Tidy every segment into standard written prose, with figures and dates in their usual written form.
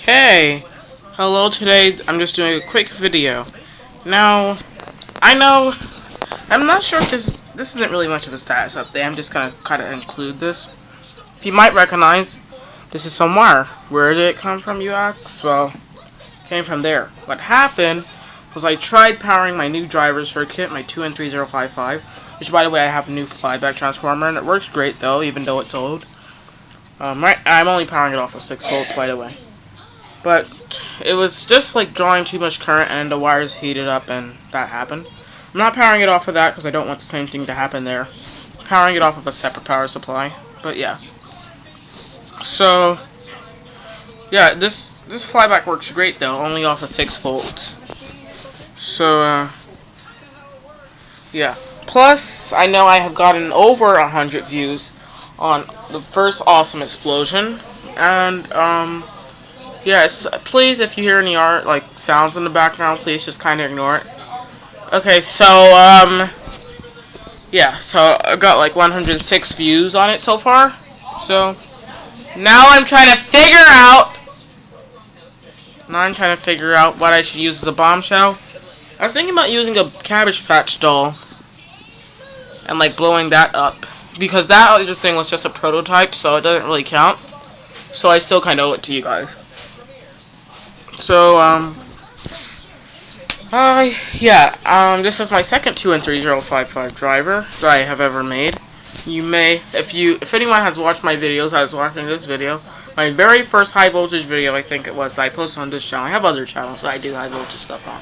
Hey, hello. Today I'm just doing a quick video. Now, I know I'm not sure if this isn't really much of a status update. I'm just gonna kind of include this. If you might recognize, this is some wire. Where did it come from, you ask? Well, it came from there. What happened was I tried powering my new driver circuit, my 2n3055, which by the way I have a new flyback transformer, and it works great though, even though it's old. I'm only powering it off of 6 volts, by the way. But it was just like drawing too much current and the wires heated up and that happened. I'm not powering it off of that because I don't want the same thing to happen there. I'm powering it off of a separate power supply. But yeah. So yeah, this flyback works great though, only off of 6 volts. So yeah. Plus, I know I have gotten over 100 views on the first awesome explosion, and yes, please, if you hear any sounds in the background, please just kind of ignore it. Okay, so, yeah, so I got like 106 views on it so far. So, now I'm trying to figure out what I should use as a bombshell. I was thinking about using a Cabbage Patch doll and like blowing that up, because that other thing was just a prototype, so it doesn't really count. So I still kind of owe it to you guys. So, this is my second 2n3055 driver that I have ever made. You may, if anyone has watched my videos, I was watching this video, my very first high voltage video, I think it was, that I posted on this channel. I have other channels that I do high voltage stuff on.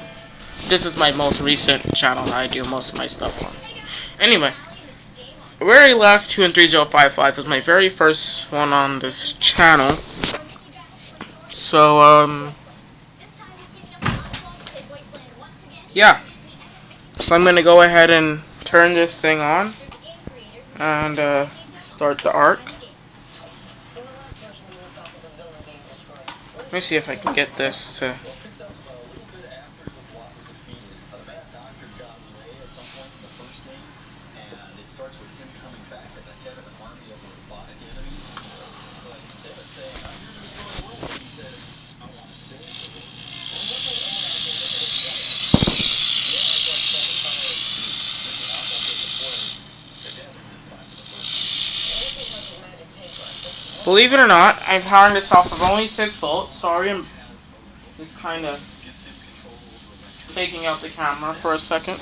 This is my most recent channel that I do most of my stuff on. Anyway, the very last 2n3055 was my very first one on this channel. So, yeah, so I'm going to go ahead and turn this thing on and start the arc. Let me see if I can get this to... Believe it or not, I'm powering this off of only 6 volts. Sorry, I'm just kind of taking out the camera for a second.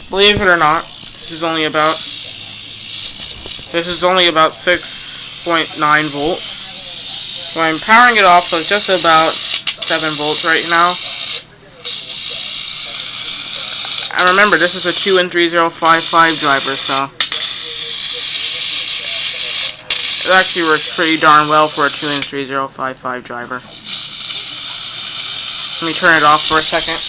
Believe it or not, this is only about 6.9 volts. So I'm powering it off of just about 7 volts right now. And remember, this is a 2n3055 driver, so it actually works pretty darn well for a 2n3055 driver. Let me turn it off for a second.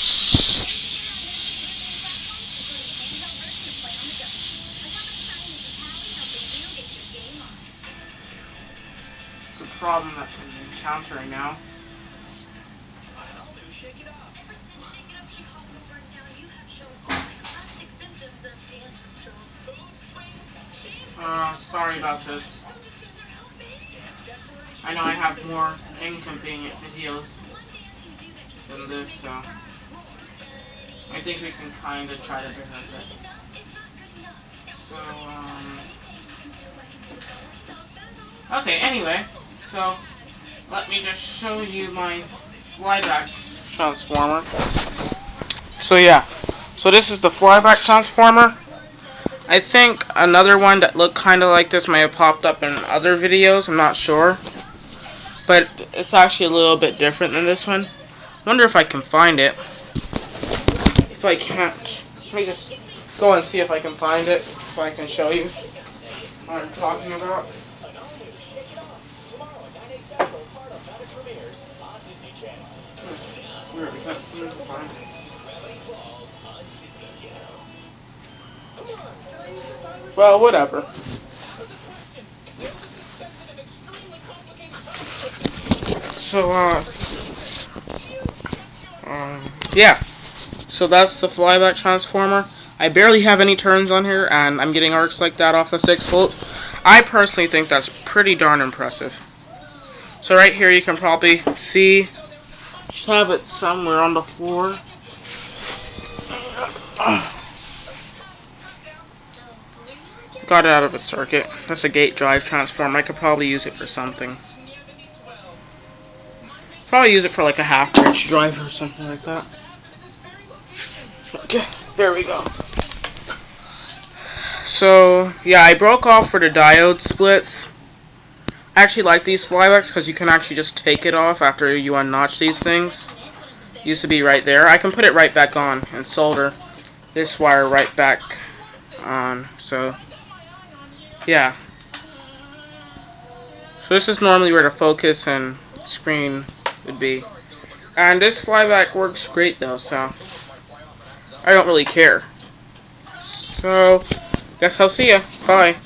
It's a problem that I'm encountering now. Sorry about this. I know I have more inconvenient videos than this, so I think we can kind of try to figure it. So, okay, anyway, so let me just show you my flyback transformer. So yeah, so this is the flyback transformer. I think another one that looked kind of like this may have popped up in other videos, I'm not sure. But it's actually a little bit different than this one. I wonder if I can find it. If I can't, let me just go and see if I can find it, so I can show you what I'm talking about. Weird, we can't seem to find it. Well, whatever. So, yeah. So that's the flyback transformer. I barely have any turns on here, and I'm getting arcs like that off of 6 volts. I personally think that's pretty darn impressive. So right here you can probably see, should have it somewhere on the floor. Got it out of a circuit. That's a gate drive transformer. I could probably use it for something. Probably use it for like a half-bridge drive or something like that. Okay, there we go. So, yeah, I broke off for the diode splits. I actually like these flybacks because you can actually just take it off after you unnotch these things. Used to be right there. I can put it right back on and solder this wire right back on. So, yeah. So this is normally where the focus and screen would be. And this flyback works great though, so I don't really care. So, guess I'll see ya. Bye.